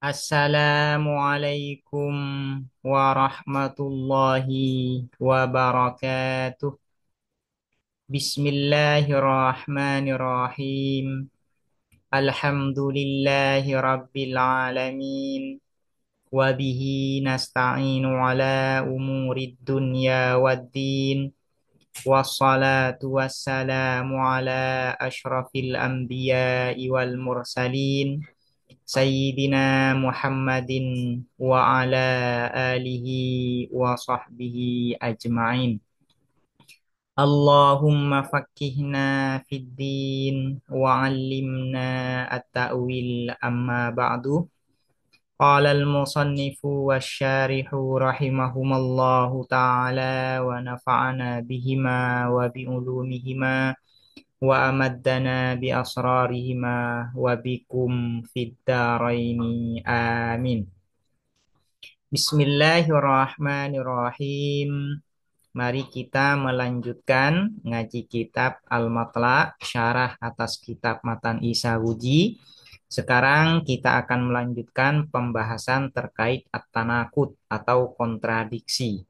Assalamualaikum warahmatullahi wabarakatuh. Bismillahirrahmanirrahim. Alhamdulillahi rabbil alamin. Wabihi nasta'inu ala umurid dunya waddin. Wassalatu wassalamu ala ashrafil anbiya'i wal mursalin. Sayyidina Muhammadin wa ala alihi wa sahbihi ajma'in. Allahumma fakkihna fid din wa 'allimna at-ta'wil amma ba'du. Qala al-musannifu wasyarihu rahimahumallahu ta'ala wa nafa'ana bihima wa bi'ulumihima wa amaddana bi asrarihima wa bikum fid daraini amin. Bismillahirrahmanirrahim. Mari kita melanjutkan ngaji kitab Al-Matla, syarah atas kitab Matan Isawuji. Sekarang kita akan melanjutkan pembahasan terkait at-tanaqud atau kontradiksi.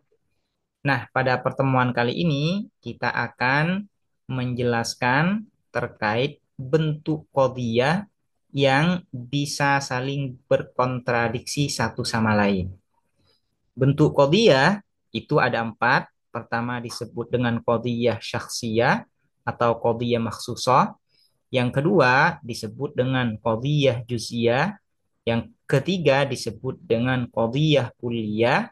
Nah, pada pertemuan kali ini kita akan menjelaskan terkait bentuk qadhiyah yang bisa saling berkontradiksi satu sama lain. Bentuk qadhiyah itu ada 4. Pertama disebut dengan qadhiyah syakhsiyah atau qadhiyah makhsusah. Yang kedua disebut dengan qadhiyah juz'iyah. Yang ketiga disebut dengan qadhiyah kulliyah.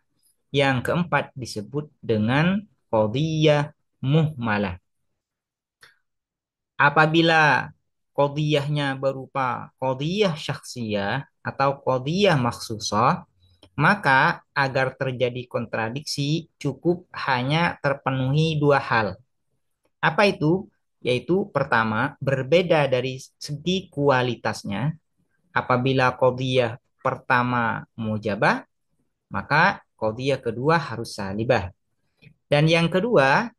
Yang keempat disebut dengan qadhiyah muhmalah. Apabila qadhiyahnya berupa qadhiyah syakhsiyah atau qadhiyah makhsusah, maka agar terjadi kontradiksi cukup hanya terpenuhi 2 hal. Apa itu? Yaitu pertama, berbeda dari segi kualitasnya. Apabila qadhiyah pertama mujabah, maka qadhiyah kedua harus salibah. Dan yang kedua,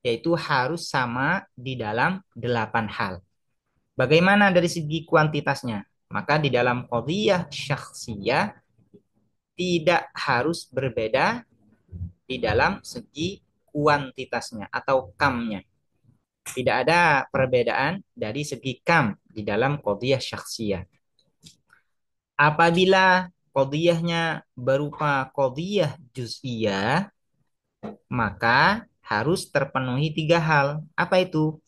yaitu harus sama di dalam 8 hal. Bagaimana dari segi kuantitasnya? Maka di dalam qadhiyah syakhsiyah tidak harus berbeda di dalam segi kuantitasnya atau kamnya. Tidak ada perbedaan dari segi kam di dalam qadhiyah syakhsiyah. Apabila qadhiyahnya berupa qadhiyah juz'iyah, maka harus terpenuhi 3 hal. Apa itu?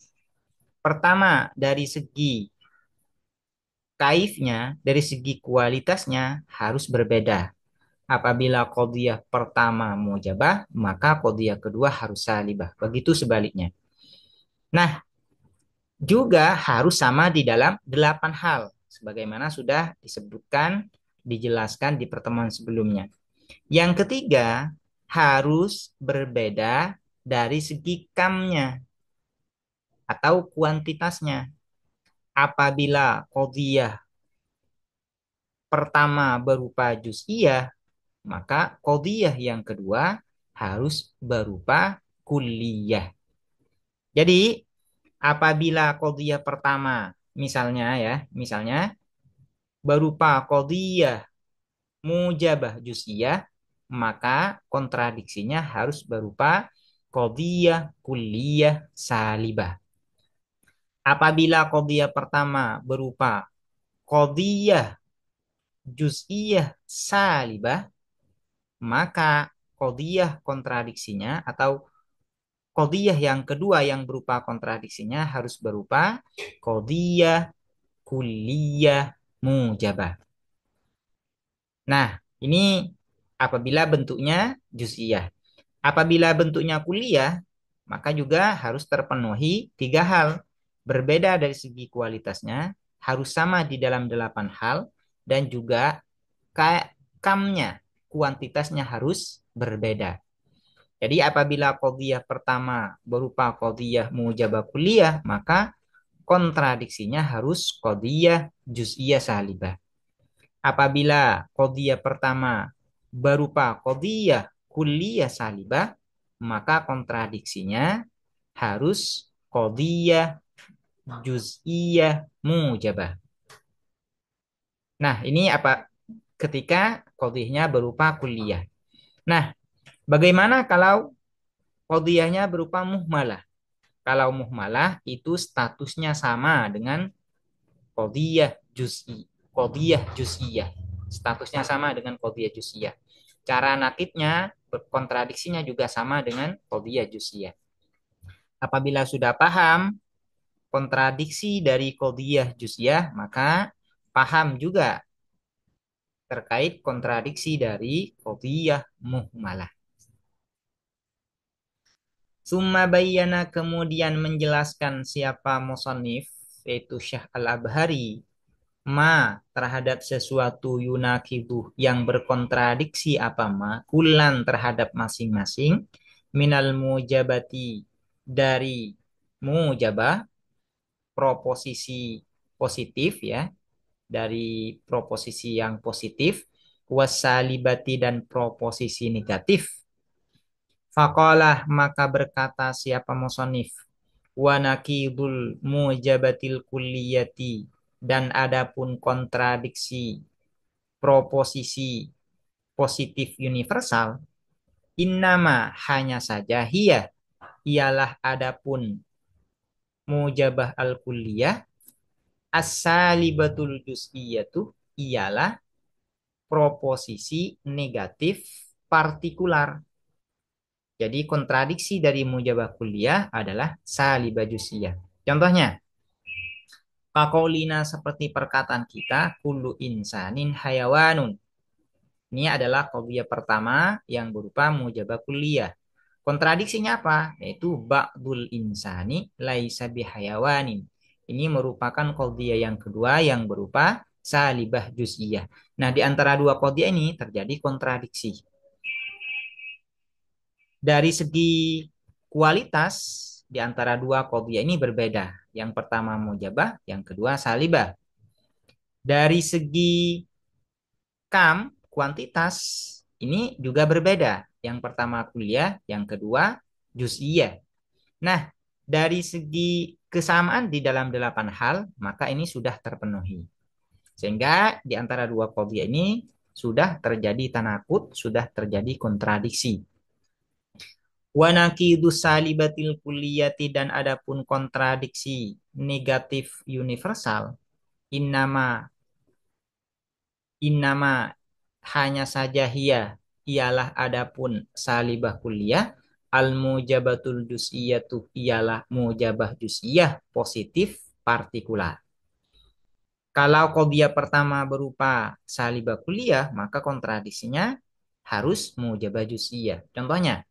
Pertama, dari segi kaifnya, dari segi kualitasnya harus berbeda. Apabila qadhiyah pertama mujabah, maka qadhiyah kedua harus salibah. Begitu sebaliknya. Nah, juga harus sama di dalam 8 hal. Sebagaimana sudah disebutkan, dijelaskan di pertemuan sebelumnya. Yang ketiga, harus berbeda dari segi kamnya atau kuantitasnya. Apabila qadhiyah pertama berupa juz'iyah, maka qadhiyah yang kedua harus berupa kulliyah. Jadi, apabila qadhiyah pertama misalnya berupa qadhiyah mujabah juz'iyah, maka kontradiksinya harus berupa qadhiyah kulliyah salibah. Apabila qadhiyah pertama berupa qadhiyah juz'iyah salibah, maka qadhiyah kontradiksinya atau qadhiyah yang kedua yang berupa kontradiksinya harus berupa qadhiyah kulliyah mujabah. Nah, ini apabila bentuknya juz'iyah. Apabila bentuknya kulliyah, maka juga harus terpenuhi 3 hal. Berbeda dari segi kualitasnya, harus sama di dalam 8 hal, dan juga kamnya, kuantitasnya harus berbeda. Jadi apabila qadhiyah pertama berupa qadhiyah mujabah kulliyah, maka kontradiksinya harus qadhiyah juz'iyah salibah. Apabila qadhiyah pertama berupa qadhiyah kulliyah salibah, maka kontradiksinya harus qadhiyah juz'iyah mujabah. Nah, ini ketika qadhiyahnya berupa kulliyah. Nah, bagaimana kalau qadhiyahnya berupa muhmalah? Kalau muhmalah itu statusnya sama dengan qadhiyah juz'i, qadhiyah juz'iyah. Statusnya sama dengan qadhiyah juz'iyah. Cara nakibnya, kontradiksinya juga sama dengan qadhiyah juz'iyah. Apabila sudah paham kontradiksi dari qadhiyah juz'iyah, maka paham juga terkait kontradiksi dari qadhiyah muhmalah. Summa bayyana kemudian menjelaskan siapa musannif yaitu Syekh Al-Abhari ma terhadap sesuatu yunakidu yang berkontradiksi apa ma kulan terhadap masing-masing minal mujabati dari mujabah proposisi positif ya, dari proposisi yang positif wasalibati dan proposisi negatif. Faqalah maka berkata siapa musonif wa nakidul mujabatil kulliyati dan adapun kontradiksi proposisi positif universal innama hanya saja hiya ialah adapun mujabah al kulliyah as-salibatul juz'iyatu ialah proposisi negatif partikular. Jadi kontradiksi dari mujabah kuliah adalah salibah juz'iyah. Contohnya, kakolina seperti perkataan kita, kullu insanin hayawanun. Ini adalah qauliyah pertama yang berupa mujabah kuliah. Kontradiksinya apa? Yaitu ba'dul insani laisa bihayawanin. Ini merupakan qauliyah yang kedua yang berupa salibah juz'iyah. Nah, di antara dua qauliyah ini terjadi kontradiksi. Dari segi kualitas di antara dua qauliyah ini berbeda. Yang pertama mujabah, yang kedua salibah. Dari segi kuantitas ini juga berbeda. Yang pertama kuliah, yang kedua juz'iyah. Nah, dari segi kesamaan di dalam 8 hal, maka ini sudah terpenuhi. Sehingga di antara dua qauliyah ini sudah terjadi tanakut, sudah terjadi kontradiksi. Wa naqidu salibatil kulliyati dan adapun kontradiksi negatif universal innama innama hanya saja ialah adapun salibah kulliyah al mujabatul juz'iyatu ialah mujabah juz'iyah positif partikular. Kalau qadhiyah pertama berupa salibah kulliyah maka kontradiksinya harus mujabah juz'iyah. Contohnya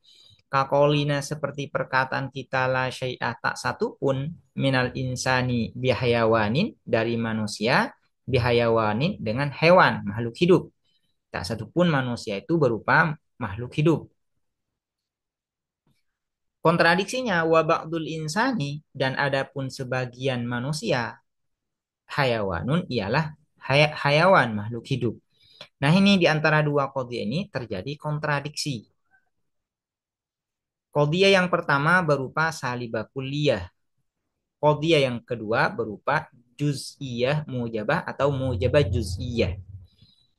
kakolina seperti perkataan kita la syai'ah tak satu pun minal insani bihayawanin dari manusia bihayawanin dengan hewan makhluk hidup. Tak satu pun manusia itu berupa makhluk hidup. Kontradiksinya wa ba'dul insani dan adapun sebagian manusia hayawanun ialah hayawan makhluk hidup. Nah, ini di antara dua qadhiyah ini terjadi kontradiksi. Qadhiyah yang pertama berupa salibah kulliyah. Qadhiyah yang kedua berupa juz'iyah mujabah atau mujabah juz'iyah.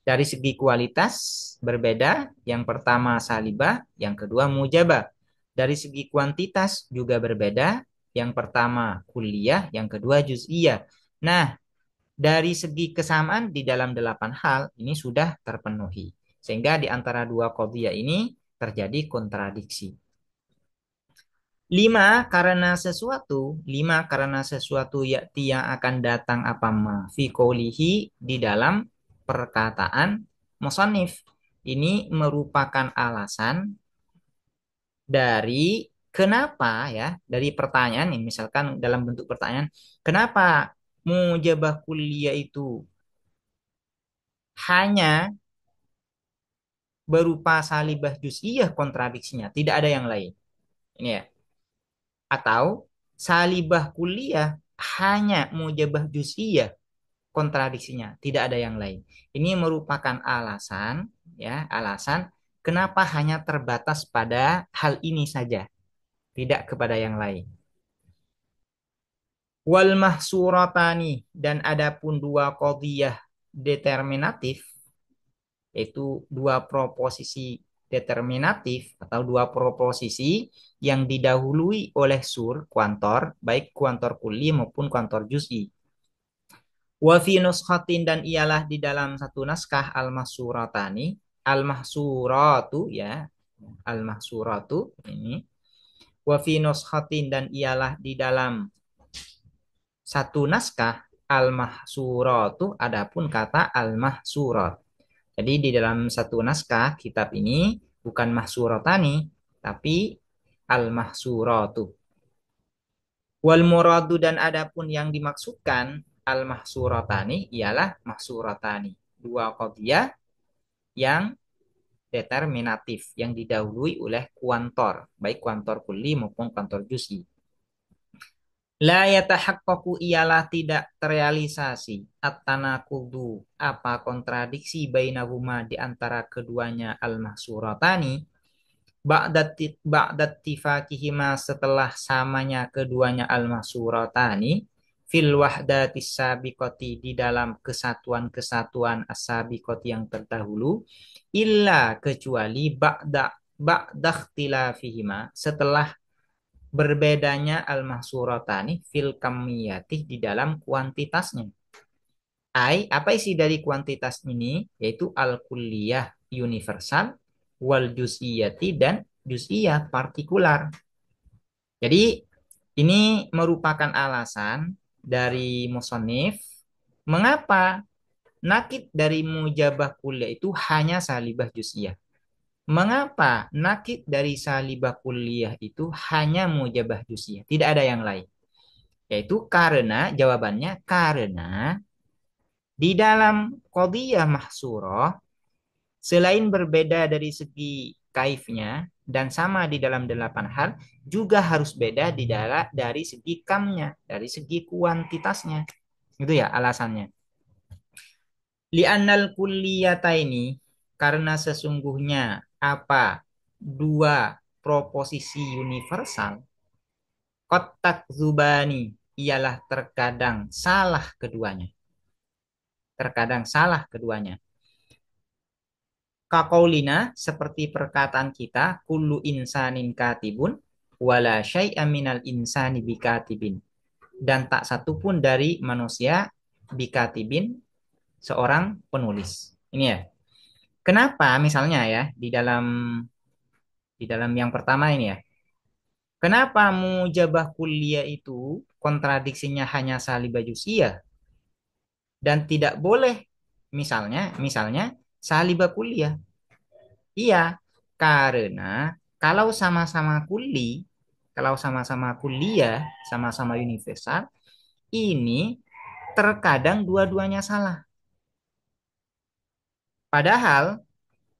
Dari segi kualitas berbeda, yang pertama salibah, yang kedua mujabah. Dari segi kuantitas juga berbeda, yang pertama kulliyah, yang kedua juz'iyah. Nah, dari segi kesamaan di dalam 8 hal ini sudah terpenuhi. Sehingga di antara dua qadhiyah ini terjadi kontradiksi. Lima karena sesuatu yakti yang akan datang apa ma fi qoulihi di dalam perkataan musannif. Ini merupakan alasan dari kenapa ya, dari pertanyaan ini misalkan dalam bentuk pertanyaan, kenapa mujabah kuliah itu hanya berupa salibah juz'iyah kontradiksinya, tidak ada yang lain. Ini ya. Atau salibah kuliah hanya mujabah juz'iyah kontradiksinya, tidak ada yang lain. Ini merupakan alasan ya, alasan kenapa hanya terbatas pada hal ini saja, tidak kepada yang lain. Wal mahsuratani dan adapun dua qadhiyah determinatif yaitu dua proposisi determinatif atau dua proposisi yang didahului oleh sur kuantor, baik kuantor kuli maupun kuantor juz'i. Wa fi nuskhatin dan ialah di dalam satu naskah al-mahsuratani, al-mahsuratu ya, al-mahsuratu ini. Wa fi nuskhatin dan ialah di dalam satu naskah al-mahsuratu adapun kata al-mahsurat. Jadi di dalam satu naskah kitab ini bukan mahsuratani tapi al-mahsuratu. Wal muradu dan adapun yang dimaksudkan al mahsuratani ialah mahsuratani. Dua qadhiyah yang determinatif yang didahului oleh kuantor, baik kuantor kulli maupun kuantor juz'i. La yatahaqqaqu ialah tidak terrealisasi at-tanaqudu apa kontradiksi bainahuma di antara keduanya al-mahsuratani ba'dat tifakihima setelah samanya keduanya al-mahsuratani fil wahdatis sabiqati di dalam kesatuan-kesatuan as-sabiqati yang terdahulu illa kecuali ba'da ikhtilafihima setelah berbedanya al-mahsuratani fil kamiyati di dalam kuantitasnya. Apa isi dari kuantitas ini? Yaitu al-kulliyah universal, wal juz'iyati dan juz'iyah partikular. Jadi ini merupakan alasan dari musonif mengapa nakid dari mujabah kulliyah itu hanya salibah juz'iyah. Mengapa nakid dari salibah kulliyah itu hanya mujabah juz'iyah, tidak ada yang lain? Yaitu karena jawabannya karena di dalam qadhiyah mahsurah selain berbeda dari segi kaifnya dan sama di dalam 8 hal, juga harus beda dari segi kamnya, dari segi kuantitasnya. Itu ya alasannya. Li'annal kulliyataini karena sesungguhnya apa dua proposisi universal kotak zubani ialah terkadang salah keduanya. Terkadang salah keduanya. Kaqaulina seperti perkataan kita kullu insanin katibun wala syai'a minal insani bikatibin dan tak satu pun dari manusia bikatibin seorang penulis. Ini ya. Kenapa misalnya ya di dalam yang pertama ini ya. Kenapa mujabah kulliyah itu kontradiksinya hanya salibah juz'iyah dan tidak boleh misalnya salibah kulliyah. Iya, karena kalau sama-sama kalau sama-sama kuliah, sama-sama universal, ini terkadang dua-duanya salah. Padahal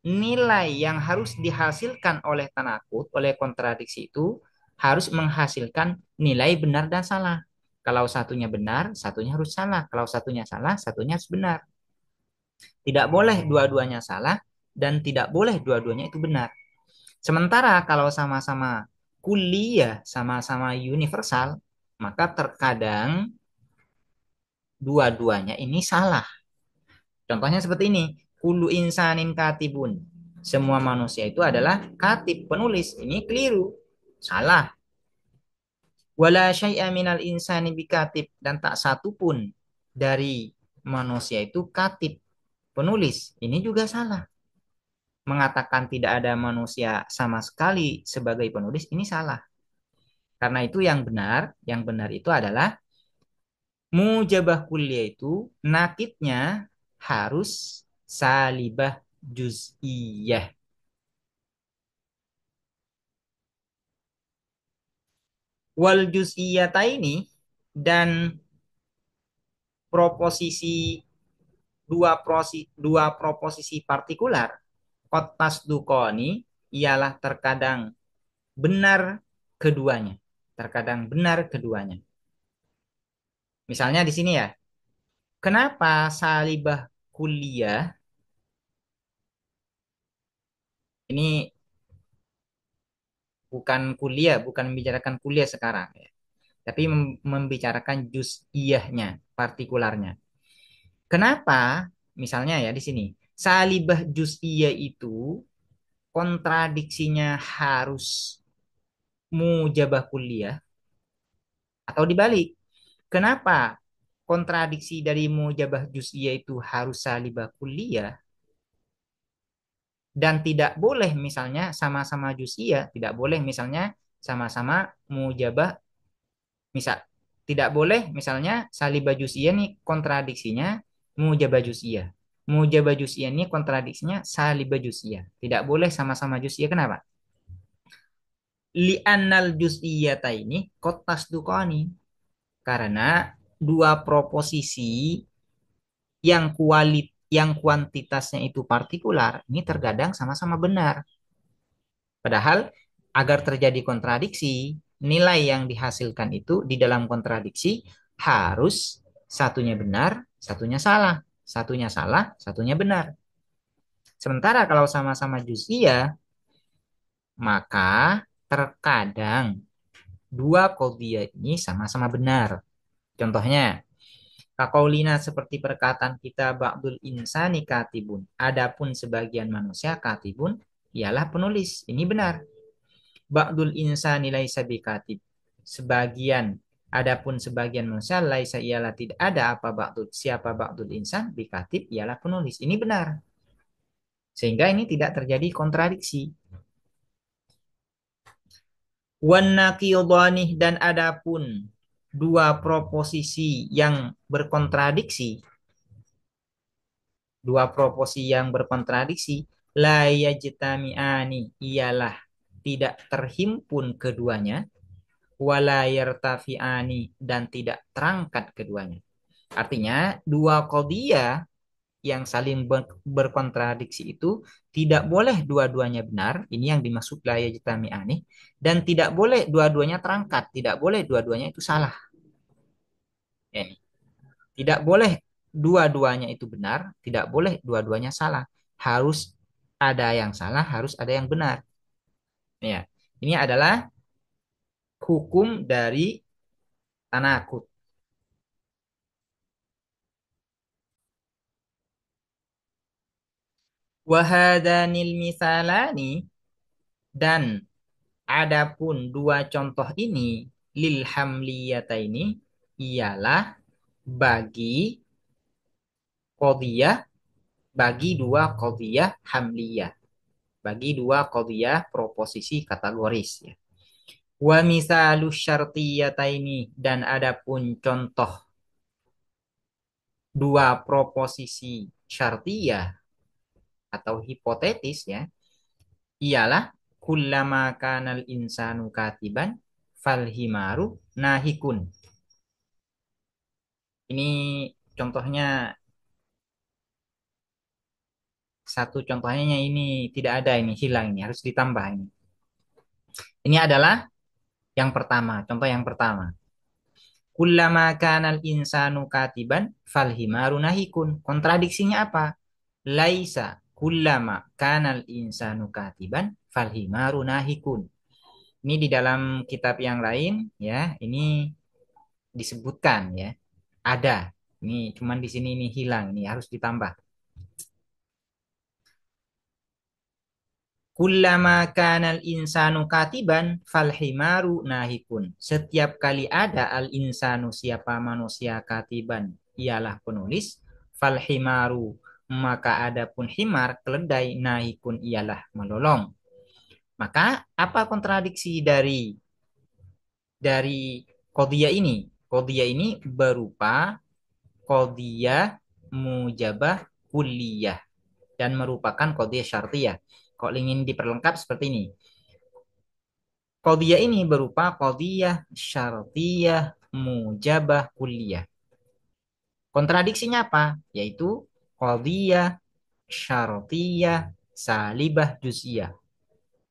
nilai yang harus dihasilkan oleh tanakut, oleh kontradiksi itu harus menghasilkan nilai benar dan salah. Kalau satunya benar, satunya harus salah. Kalau satunya salah, satunya harus benar. Tidak boleh dua-duanya salah dan tidak boleh dua-duanya itu benar. Sementara kalau sama-sama kuliah, sama-sama universal, maka terkadang dua-duanya ini salah. Contohnya seperti ini, kullu insanin katibun. Semua manusia itu adalah katib, penulis. Ini keliru, salah. Wala syai'a minal insani bikatib. Dan tak satu pun dari manusia itu katib, penulis. Ini juga salah. Mengatakan tidak ada manusia sama sekali sebagai penulis, ini salah. Karena itu yang benar itu adalah mujabah kuliah itu nakitnya harus salibah juz'iyah. Wal juz'iyata ini dan proposisi dua proposisi partikular kotas dukoni ialah terkadang benar keduanya. Terkadang benar keduanya. Misalnya di sini ya, kenapa salibah kuliah ini bukan kuliah, bukan membicarakan kuliah sekarang ya, tapi membicarakan juz'iyahnya, partikularnya. Kenapa? Misalnya ya di sini, Salibah juz'iyah itu kontradiksinya harus mujabah kuliah atau dibalik. Kenapa kontradiksi dari mujabah juz'iyah itu harus salibah kuliah dan tidak boleh misalnya sama-sama juz'iyah, tidak boleh misalnya sama-sama mujabah, misal tidak boleh misalnya salibah juz'iyah nih kontradiksinya mujabah juz'iyah. Mujabah juz'iyah ini kontradiksinya salibah juz'iyah. Tidak boleh sama-sama juz'iyah. Kenapa? Li'annal juz'iyata ini kotas dukoni. Karena dua proposisi yang kuantitasnya itu partikular ini terkadang sama-sama benar. Padahal agar terjadi kontradiksi, nilai yang dihasilkan itu di dalam kontradiksi harus satunya benar, satunya salah. Satunya salah, satunya benar. Sementara kalau sama-sama juz'iyah, maka terkadang dua qadhiyah ini sama-sama benar. Contohnya, Kakaulina seperti perkataan kita ba'dul insani katibun. Adapun sebagian manusia katibun ialah penulis. Ini benar. Ba'dul insani laisa bikatib. Sebagian adapun sebagian manusia laisa ialah tidak ada apa ba'dul siapa ba'dul insan bikatib ialah penulis. Ini benar. Sehingga ini tidak terjadi kontradiksi. Wan naqidhanih dan adapun dua proposisi yang berkontradiksi, dua proposisi yang berkontradiksi, la yajtami'ani ialah tidak terhimpun keduanya, wala yartafi'ani dan tidak terangkat keduanya. Artinya dua qadhiyah yang saling berkontradiksi itu tidak boleh dua-duanya benar, ini yang dimaksud la yajtami'ani, dan tidak boleh dua-duanya terangkat, tidak boleh dua-duanya itu salah. Ini. Tidak boleh dua-duanya itu benar, tidak boleh dua-duanya salah. Harus ada yang salah, harus ada yang benar. Ya. Ini adalah hukum dari tanakut. Wahadanil misalani dan adapun dua contoh ini lil hamliyata ini ialah bagi qadhiyah, bagi dua qadhiyah hamliyah, bagi dua qadhiyah proposisi kategoris ya. Wa misalu syartiyataini dan adapun contoh dua proposisi syartiyah atau hipotetis ya ialah kullama kanal insanu katiban fal himaru nahikun. Ini contohnya, satu contohnya ini tidak ada, ini hilang, ini harus ditambah ini. Ini adalah yang pertama, contoh yang pertama. Kullama kanal insanu katiban fal himaru nahikun. Kontradiksinya apa? Laisa kullama kanal insanu katiban fal himaru nahikun. Ini di dalam kitab yang lain ya, ini disebutkan ya. Ada. Ini cuman di sini ini hilang, ini harus ditambah. Kullama kanal insanu katiban fal himaru nahikun. Setiap kali ada al insanu siapa manusia katiban ialah penulis, fal himaru maka adapun himar keledai nahikun ialah melolong. Maka apa kontradiksi dari qadhiyah ini? Qadhiyah ini berupa qadhiyah mujabah kulliyah dan merupakan qadhiyah syartiyah. Kalau ingin diperlengkap seperti ini. Qadhiyah ini berupa qadhiyah syartiyah mujabah kulliyah. Kontradiksinya apa? Yaitu qadhiyah syartiyah salibah juz'iyah.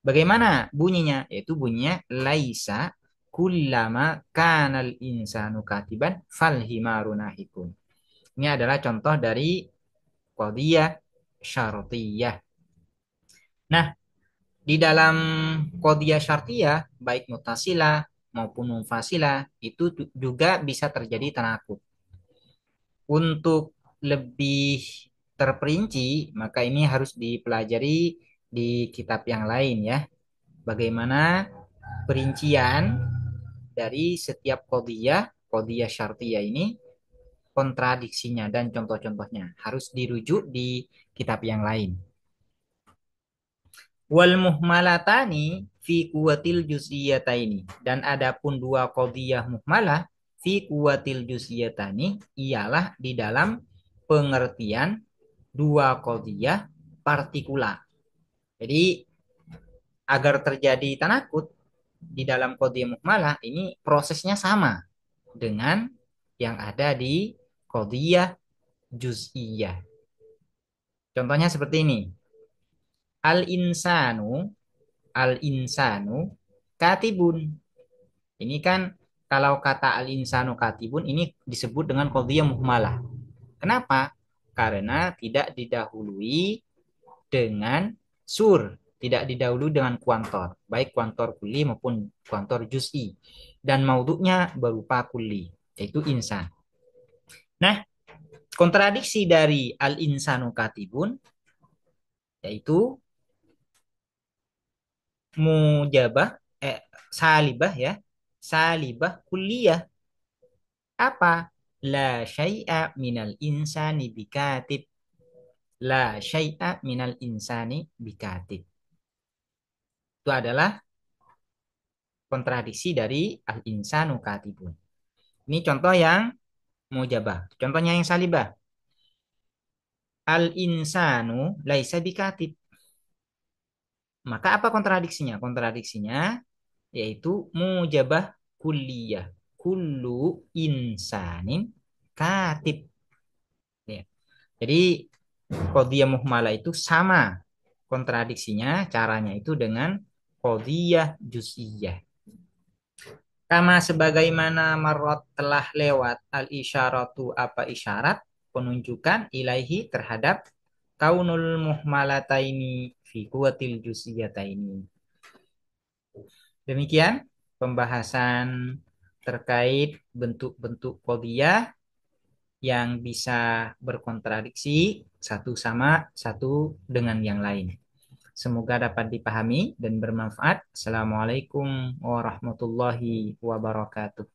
Bagaimana bunyinya? Yaitu bunyinya laisa kullama kanal insanu katiban fal himaru nahikun. Ini adalah contoh dari qadhiyah syartiyah. Nah, di dalam qadhiyah syartiyah baik mutasilah maupun munfasilah itu juga bisa terjadi tanakut. Untuk lebih terperinci, maka ini harus dipelajari di kitab yang lain ya. Bagaimana perincian dari setiap qadiyah syartiyah ini, kontradiksinya dan contoh-contohnya harus dirujuk di kitab yang lain. Wal muhmalatani fi kuwatil juz'iyataini, dan adapun dua qadhiyah muhmalah fi kuwatil juz'iyatani ialah di dalam pengertian dua qadhiyah partikular. Jadi agar terjadi tanakut di dalam qadhiyah muhmalah ini prosesnya sama dengan yang ada di qadhiyah juz'iyah. Contohnya seperti ini. Al-insanu, al-insanu katibun. Ini kan kalau kata al-insanu katibun ini disebut dengan qadhiyah muhmalah. Kenapa? Karena tidak didahului dengan sur, tidak didahului dengan kuantor, baik kuantor kuli maupun kuantor juz'i. Dan maudhu'nya berupa kuli, yaitu insan. Nah, kontradiksi dari al-insanu katibun yaitu mujabah salibah ya, salibah kulliyah. Apa? La syai'a minal insani bikatib. La syai'a minal insani bikatib. Itu adalah kontradiksi dari al-insanu katibun. Ini contoh yang mujabah. Contohnya yang salibah. Al-insanu laisa bikatib. Maka apa kontradiksinya? Kontradiksinya yaitu mujabah kulliyah. Kullu insanin katib. Ya. Jadi qadhiyah muhmalah itu sama kontradiksinya, caranya itu dengan qadhiyah juz'iyah. Kama sebagaimana marot telah lewat al-isyaratu apa isyarat penunjukan ilaihi terhadap kaunul muhmalataini fi kuwatil juz'iyataini. Demikian pembahasan terkait bentuk-bentuk qadhiyah yang bisa berkontradiksi satu sama satu dengan yang lain. Semoga dapat dipahami dan bermanfaat. Assalamualaikum warahmatullahi wabarakatuh.